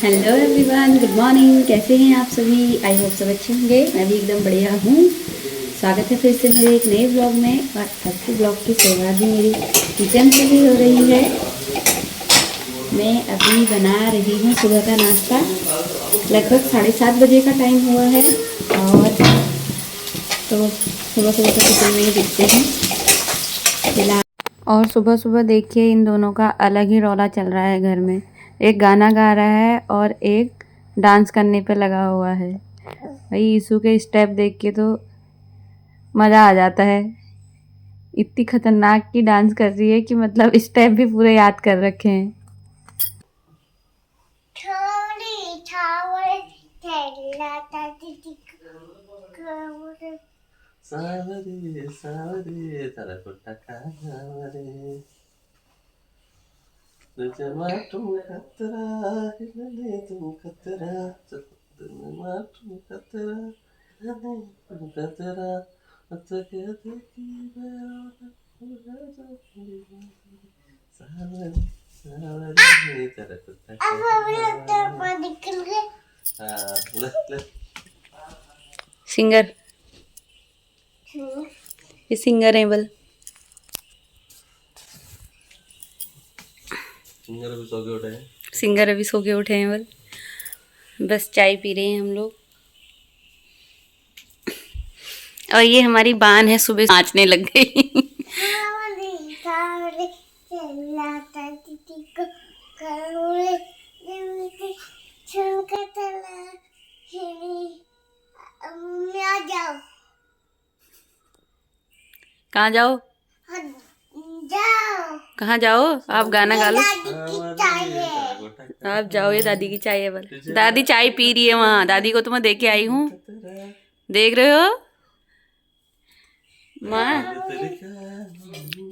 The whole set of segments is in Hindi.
Hello everyone, good morning. कैसे हैं आप सभी? आई होप सब अच्छे होंगे। मैं भी एकदम बढ़िया हूँ। स्वागत है फिर से मेरे एक नए ब्लॉग में। और आज के ब्लॉग की शुरुआत भी मेरी किचन से ही हो रही है। मैं अभी बना रही हूँ सुबह का नाश्ता। लगभग 7:30 बजे का टाइम हुआ है और तो सुबह सुबह तो किचन में ही दिखते हैं फिलहाल। और सुबह सुबह देखिए, इन दोनों का अलग ही रौला चल रहा है घर में। एक गाना गा रहा है और एक डांस करने पे लगा हुआ है। भाई यीशु के स्टेप देख के तो मज़ा आ जाता है। इतनी खतरनाक की डांस कर रही है कि मतलब स्टेप भी पूरे याद कर रखे हैं। सावरे सावरे तारा कोटा सावरे तुझमा तुम खतरा हिलने तुम खतरा तुझमा तुम खतरा हिलने तुम खतरा अतके देखी सावरे सावरे तारा कोटा सावरे सिंगर, ये सिंगर है बल। सिंगर अभी सो के उठे हैं। सिंगर अभी सो के उठे हैं बल। बस चाय पी रहे हैं हम लोग। और ये हमारी बान है, सुबह नाचने लग गई। कहाँ जाओ? कहाँ जाओ? आप गाना गा लो। आप जाओ, ये दादी की चाय है बल। दादी चाय पी रही है वहाँ। दादी को तो मैं देके आई हूँ। देख रहे हो माँ?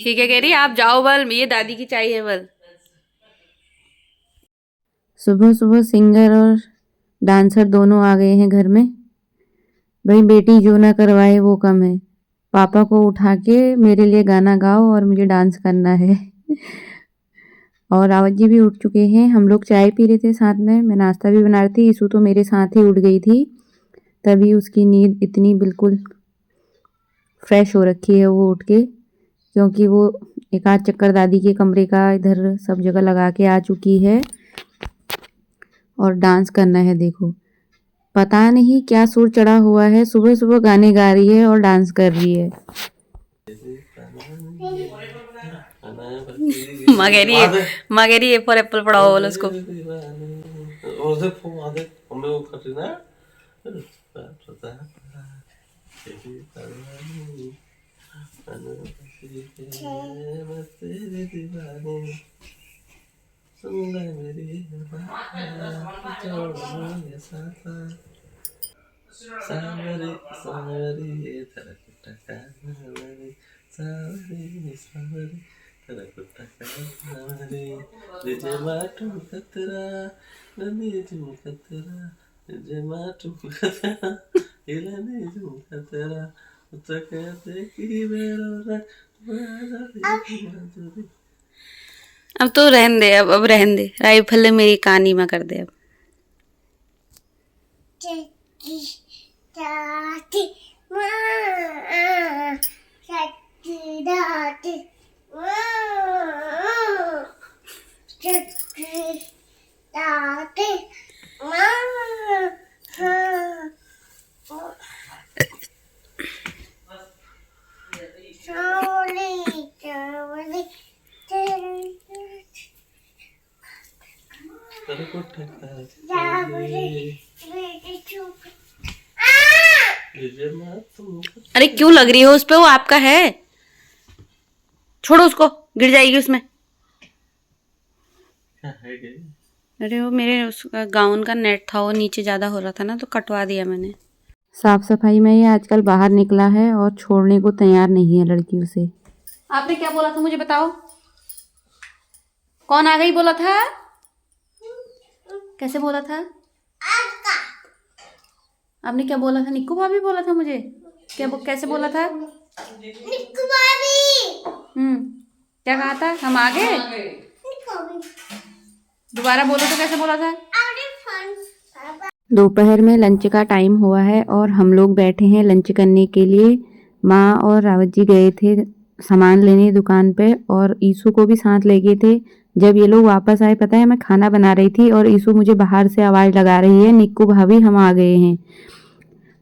ठीक है, कह रही आप जाओ बल, ये दादी की चाय है बल। सुबह सुबह सिंगर और डांसर दोनों आ गए हैं घर में। भाई बेटी जो ना करवाए वो कम है। पापा को उठा के मेरे लिए गाना गाओ और मुझे डांस करना है। और रावत जी भी उठ चुके हैं। हम लोग चाय पी रहे थे साथ में। मैं नाश्ता भी बना रही थी। ईशु तो मेरे साथ ही उठ गई थी। तभी उसकी नींद इतनी बिल्कुल फ्रेश हो रखी है वो उठ के, क्योंकि वो एक आध चक्कर दादी के कमरे का इधर सब जगह लगा के आ चुकी है। और डांस करना है। देखो, पता नहीं क्या सुर चढ़ा हुआ है। सुबह सुबह गाने गा रही है और डांस कर रही है। माँ कह रही है फॉर एप्पल पढ़ाओ बोलो उसको। सावरे सावरे तारा कोटा सावरे सावरे सावरे तारा कोटा सावरे तुझमा तुम खतरा हिलने तुम खतरा तुझमा तुम खतरा हिलने तुम खतरा उतके देखी बेरोरा माधुरी। अब तो रहन दे, अब रहन दे। राइफल मेरी कहानी में कर दे अब। तारा कोटा सावरे तुझमा तुम अरे क्यों लग रही हो उस पे? वो आपका है, छोड़ो उसको, गिर जाएगी उसमें। अरे वो मेरे उसका गाउन का नेट था, वो नीचे ज्यादा हो रहा था ना, तो कटवा दिया मैंने। साफ सफाई में ये आजकल बाहर निकला है और छोड़ने को तैयार नहीं है लड़कियों से। आपने क्या बोला था मुझे बताओ? कौन आ गई बोला था? कैसे बोला था? आपने क्या बोला था? निक्कू भाभी बोला था मुझे? क्या कैसे बोला था? निक्कू भाभी। क्या कहा था? हम आ गए? दोबारा बोलो तो कैसे बोला था? दोपहर में लंच का टाइम हुआ है और हम लोग बैठे हैं लंच करने के लिए। माँ और रावत जी गए थे सामान लेने दुकान पे और ईशु को भी साथ ले गए थे। जब ये लोग वापस आए, पता है मैं खाना बना रही थी और ईशु मुझे बाहर से आवाज़ लगा रही है, निक्कू भाभी हम आ गए हैं।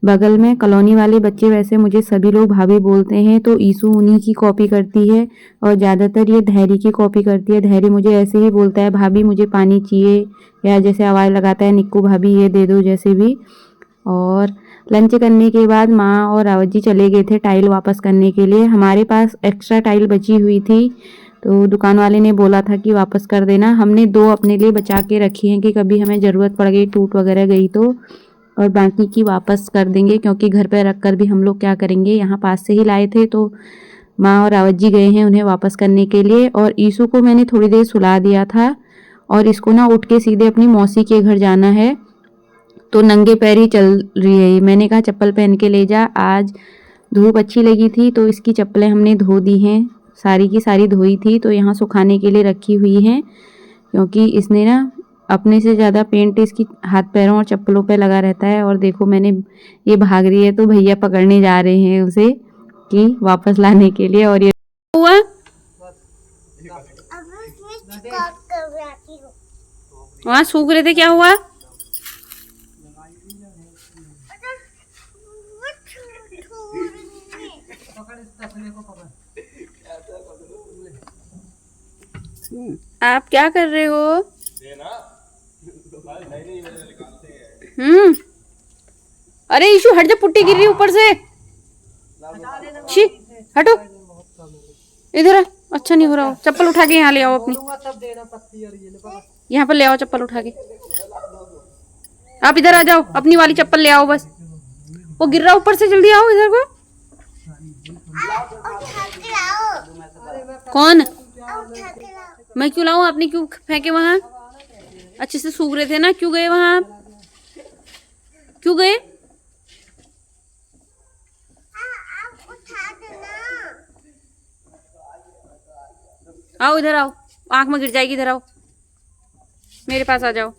बगल में कॉलोनी वाले बच्चे वैसे मुझे सभी लोग भाभी बोलते हैं, तो ईशु उन्हीं की कॉपी करती है और ज़्यादातर ये धैर्य की कॉपी करती है। धैर्य मुझे ऐसे ही बोलता है, भाभी मुझे पानी चाहिए, या जैसे आवाज़ लगाता है निक्कू भाभी ये दे दो, जैसे भी। और लंच करने के बाद माँ और रावत जी चले गए थे टाइल वापस करने के लिए। हमारे पास एक्स्ट्रा टाइल बची हुई थी, तो दुकान वाले ने बोला था कि वापस कर देना। हमने 2 अपने लिए बचा के रखी हैं कि कभी हमें ज़रूरत पड़ गई, टूट वगैरह गई तो, और बाकी की वापस कर देंगे, क्योंकि घर पे रख कर भी हम लोग क्या करेंगे, यहाँ पास से ही लाए थे। तो माँ और रावत जी गए हैं उन्हें वापस करने के लिए। और ईशु को मैंने थोड़ी देर सुला दिया था और इसको ना उठ के सीधे अपनी मौसी के घर जाना है, तो नंगे पैर ही चल रही है। मैंने कहा चप्पल पहन के ले जा, आज धूप अच्छी लगी थी तो इसकी चप्पलें हमने धो दी हैं, सारी की सारी धोई थी, तो यहाँ सुखाने के लिए रखी हुई हैं, क्योंकि इसने ना अपने से ज़्यादा पेंट इसकी हाथ पैरों और चप्पलों पे लगा रहता है। और देखो मैंने, ये भाग रही है तो भैया पकड़ने जा रहे हैं उसे कि वापस लाने के लिए। और ये हुआ वहाँ सूख रहे थे, क्या हुआ? आप क्या कर रहे हो? अरे ईशु हट जा, पुट्टी गिर रही ऊपर से। छी हटो, इधर आ, अच्छा नहीं हो रहा हो। चप्पल उठा के यहाँ ले आओ अपनी, यहाँ पर ले आओ चप्पल उठा के। आप इधर आ जाओ, अपनी वाली चप्पल ले आओ बस। वो गिर रहा ऊपर से, जल्दी आओ इधर को। कौन? मैं क्यों लाऊं? आपने क्यों फेंके वहां? अच्छे से सूख रहे थे ना, क्यों गए वहां आप? क्यों गए? आओ इधर आओ, आंख में गिर जाएगी, इधर आओ मेरे पास आ जाओ। अब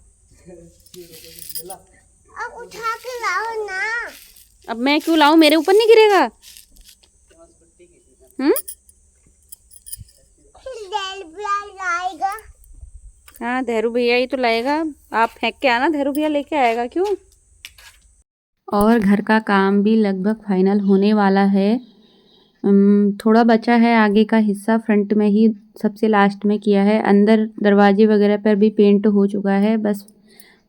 उठा के लाओ ना। अब मैं क्यों लाऊं, मेरे ऊपर नहीं गिरेगा? लाएगा। हाँ धैरू भैया ही तो लाएगा, आप फेंक के आना, धैरू भैया लेके आएगा। क्यों? और घर का काम भी लगभग फाइनल होने वाला है। थोड़ा बचा है आगे का हिस्सा, फ्रंट में ही सबसे लास्ट में किया है। अंदर दरवाजे वगैरह पर भी पेंट हो चुका है, बस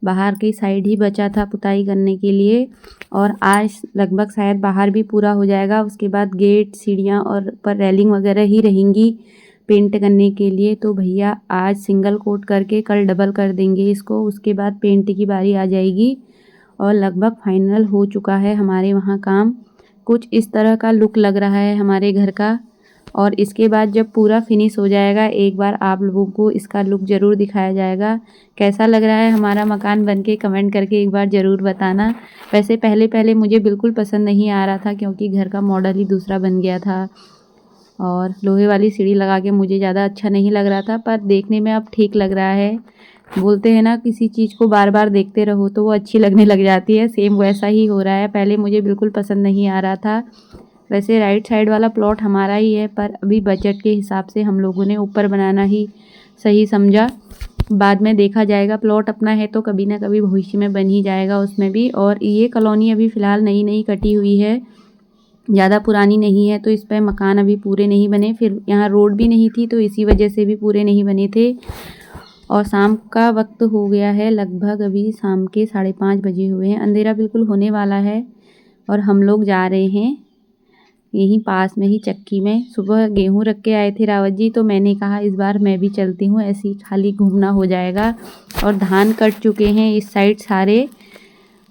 बाहर की साइड ही बचा था पुताई करने के लिए। और आज लगभग शायद बाहर भी पूरा हो जाएगा। उसके बाद गेट, सीढ़ियाँ और पर रेलिंग वगैरह ही रहेंगी पेंट करने के लिए। तो भैया आज सिंगल कोट करके कल डबल कर देंगे इसको, उसके बाद पेंट की बारी आ जाएगी। और लगभग फाइनल हो चुका है हमारे वहाँ काम। कुछ इस तरह का लुक लग रहा है हमारे घर का। और इसके बाद जब पूरा फिनिश हो जाएगा, एक बार आप लोगों को इसका लुक ज़रूर दिखाया जाएगा। कैसा लग रहा है हमारा मकान बनके, कमेंट करके एक बार ज़रूर बताना। वैसे पहले पहले मुझे बिल्कुल पसंद नहीं आ रहा था, क्योंकि घर का मॉडल ही दूसरा बन गया था और लोहे वाली सीढ़ी लगा के मुझे ज़्यादा अच्छा नहीं लग रहा था, पर देखने में अब ठीक लग रहा है। बोलते हैं ना, किसी चीज़ को बार बार देखते रहो तो वो अच्छी लगने लग जाती है। सेम वैसा ही हो रहा है, पहले मुझे बिल्कुल पसंद नहीं आ रहा था। वैसे राइट साइड वाला प्लॉट हमारा ही है, पर अभी बजट के हिसाब से हम लोगों ने ऊपर बनाना ही सही समझा। बाद में देखा जाएगा, प्लॉट अपना है तो कभी ना कभी भविष्य में बन ही जाएगा उसमें भी। और ये कॉलोनी अभी फ़िलहाल नई नई कटी हुई है, ज़्यादा पुरानी नहीं है, तो इस पर मकान अभी पूरे नहीं बने। फिर यहाँ रोड भी नहीं थी, तो इसी वजह से भी पूरे नहीं बने थे। और शाम का वक्त हो गया है, लगभग अभी शाम के 5:30 बजे हुए हैं। अंधेरा बिल्कुल होने वाला है और हम लोग जा रहे हैं यहीं पास में ही चक्की में। सुबह गेहूं रख के आए थे रावत जी, तो मैंने कहा इस बार मैं भी चलती हूँ, ऐसे ही खाली घूमना हो जाएगा। और धान कट चुके हैं इस साइड सारे।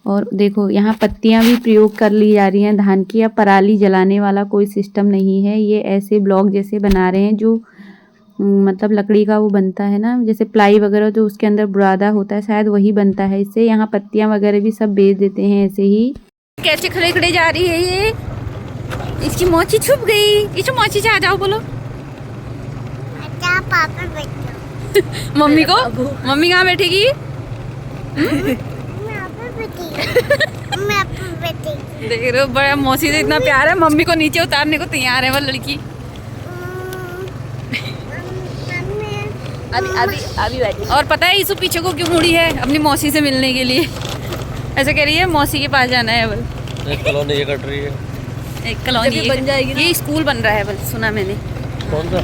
और देखो यहाँ पत्तियाँ भी प्रयोग कर ली जा रही हैं धान की। अब पराली जलाने वाला कोई सिस्टम नहीं है, ये ऐसे ब्लॉक जैसे बना रहे हैं जो मतलब लकड़ी का वो बनता है ना, जैसे प्लाई वगैरह जो उसके अंदर बुरादा होता है, शायद वही बनता है इससे। यहाँ पत्तियाँ वगैरह भी सब बेच देते हैं ऐसे ही। कैसे खड़े खड़े जा रही है ये, इसकी मोची छुप गई। इसे मोची से आ जाओ, बोलो पापा बैठो। मम्मी को, मम्मी कहाँ बैठेगी? मैं अपनी बेटी देख रहे हो, बड़ा मौसी से इतना प्यार है, मम्मी को नीचे उतारने को तैयार है वो लड़की। अभी बैठी। और पता है इसु पीछे को क्यों मुड़ी है? अपनी मौसी से मिलने के लिए। ऐसे कह रही है मौसी के पास जाना है बल। एक कॉलोनी ये कट रही है, एक कॉलोनी बन जाएगी। ये स्कूल बन रहा है बल, सुना मैंने। कौन सा?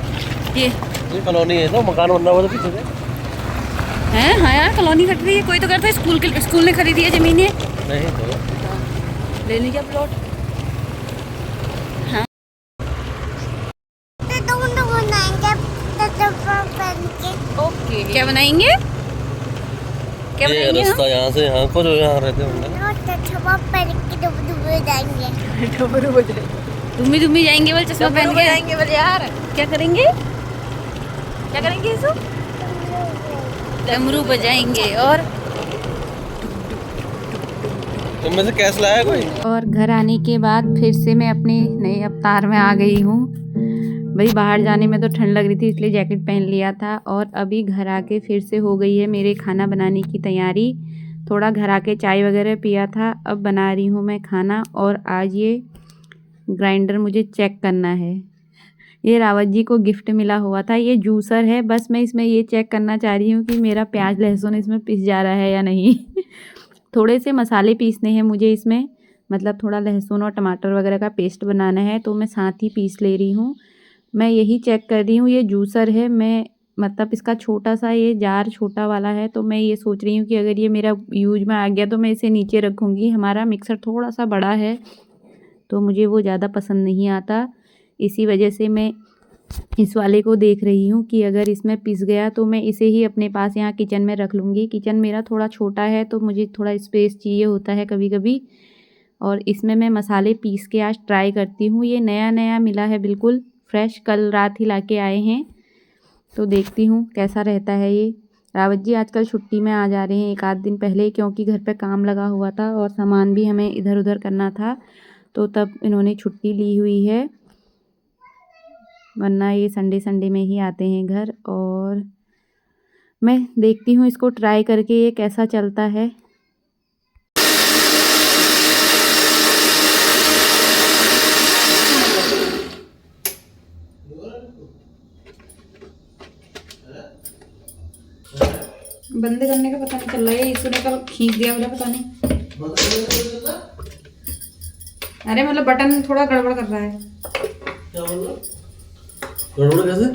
ये कॉलोनी है ना, मकान बन रहा है पीछे से। है हाँ यार, कॉलोनी कट रही है। कोई तो करता है स्कूल ने खरीदी है जमीन है। नहीं तो ले लीजिए प्लॉट। हाँ तो दोनों बनाएंगे पहन के। ओके, क्या बनाएंगे? क्या ये बनाएंगे रास्ता यहाँ से यहाँ को जो यहाँ रहते होंगे। पहन के डुब जाएंगे। दुम्मी जाएंगे बल, चश्मा पहन के जाएंगे बल। यार क्या करेंगे? क्या करेंगे इसको? डमरू बजाएंगे। और तुम में से कैसे लाया कोई? और घर आने के बाद फिर से मैं अपने नए अवतार में आ गई हूँ। भाई बाहर जाने में तो ठंड लग रही थी इसलिए जैकेट पहन लिया था, और अभी घर आके फिर से हो गई है मेरे खाना बनाने की तैयारी। थोड़ा घर आके चाय वगैरह पिया था, अब बना रही हूँ मैं खाना। और आज ये ग्राइंडर मुझे चेक करना है। ये रावत जी को गिफ्ट मिला हुआ था, ये जूसर है। बस मैं इसमें ये चेक करना चाह रही हूँ कि मेरा प्याज लहसुन इसमें पिस जा रहा है या नहीं। थोड़े से मसाले पीसने हैं मुझे इसमें, मतलब थोड़ा लहसुन और टमाटर वगैरह का पेस्ट बनाना है, तो मैं साथ ही पीस ले रही हूँ। मैं यही चेक कर रही हूँ। ये जूसर है, मैं मतलब इसका छोटा सा ये जार छोटा वाला है, तो मैं ये सोच रही हूँ कि अगर ये मेरा यूज में आ गया तो मैं इसे नीचे रखूँगी। हमारा मिक्सर थोड़ा सा बड़ा है तो मुझे वो ज़्यादा पसंद नहीं आता, इसी वजह से मैं इस वाले को देख रही हूँ कि अगर इसमें पिस गया तो मैं इसे ही अपने पास यहाँ किचन में रख लूँगी। किचन मेरा थोड़ा छोटा है तो मुझे थोड़ा स्पेस चाहिए होता है कभी कभी, और इसमें मैं मसाले पीस के आज ट्राई करती हूँ। ये नया नया मिला है, बिल्कुल फ्रेश, कल रात ही ला के आए हैं, तो देखती हूँ कैसा रहता है ये। रावत जी आजकल छुट्टी में आ जा रहे हैं एक आध दिन पहले, क्योंकि घर पे काम लगा हुआ था और सामान भी हमें इधर उधर करना था, तो तब इन्होंने छुट्टी ली हुई है, वरना ये संडे में ही आते हैं घर। और मैं देखती हूँ इसको ट्राई करके ये कैसा चलता है। बंद करने का पता नहीं चल रहा है, इसने कल खींच दिया बोला, पता नहीं। अरे मतलब बटन थोड़ा गड़बड़ कर रहा है। क्या बोल रहा? गड़बड़ कैसे?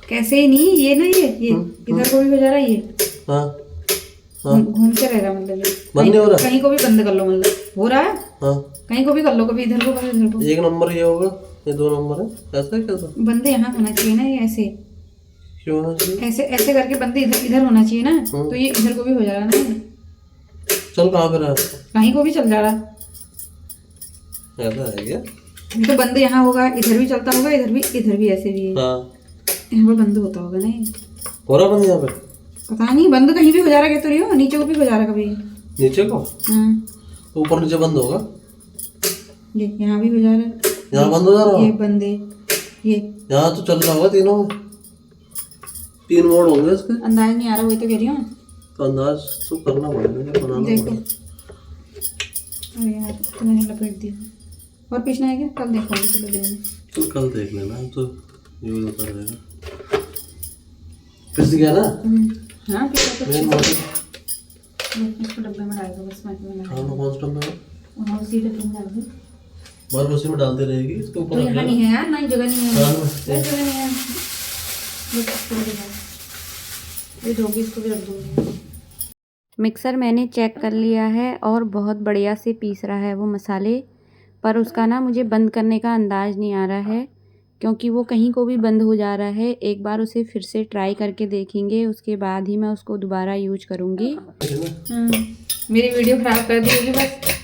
कैसे ही नहीं, ये ना ये इधर को भी हो जा रहा है ये। हाँ घूमते रह रहा, मतलब बंद नहीं हो रहा। कहीं को भी बंद कर लो, मतलब हो रहा है। हाँ कहीं को भी कर लो, कभी इधर को कभी इधर को। एक नंबर ये होगा, ये दो नंबर है, ऐसा है कैसा? बंद यहाँ होना चाहिए ना, ये ऐसे क्यों होना चाहिए? ऐसे ऐसे करके बंद इधर होना चाहिए ना, तो ये इधर को भी हो जा रहा ना। चल कहाँ पे रहा? कहीं को भी चल जा रहा। ऐसा है क्या? ये तो बंद यहाँ होगा, इधर भी चलता होगा, इधर भी ऐसे भी है। हाँ यहाँ पर बंद होता होगा ना ये। हो रहा बंद यहाँ पे? पता नहीं, बंद कहीं भी हो जा रहा, कहते रही हो नीचे को भी हो जा रहा कभी। नीचे को? हाँ ऊपर नीचे बंद होगा। ये यहाँ भी हो जा रहा है, यहाँ बंद हो जा रहा ये है। बंद है, ये यहाँ तो चल रहा होगा तीनों में, 3 मोड होंगे इसके। अंदाज नहीं आ रहा, वही तो कह रही हूँ। तो अंदाज तो करना पड़ेगा, बनाना देखो, पड़ेगा। अरे यार तो मैंने लपेट दिया। और पीछना है क्या? कल देखोगे, चलो दिन में। तो कल देख लेना, तो यूज होता रहेगा। पिस गया ना? हाँ पीछा तो मेन मोटर। इसको डब्बे में डाल दो बस, मैं में हाँ ना, कौन सा डब्बा है? वहाँ उसी डब्बे में डाल दो। बस उसी में डालते रहेगी, इसके ऊपर तो रख यहाँ लेना। नहीं है यार, ना ही जगह नहीं है, हाँ, कोई जगह नहीं है। बस इसको भी डाल। ये धोगी, इसको भी रख दूँगी। मिक्सर मैंने चेक कर लिया है और बहुत बढ़िया से पीस रहा है वो मसाले, पर उसका ना मुझे बंद करने का अंदाज़ नहीं आ रहा है, क्योंकि वो कहीं को भी बंद हो जा रहा है। एक बार उसे फिर से ट्राई करके देखेंगे, उसके बाद ही मैं उसको दोबारा यूज करूँगी। मेरी वीडियो ख़राब कर दी होगी बस।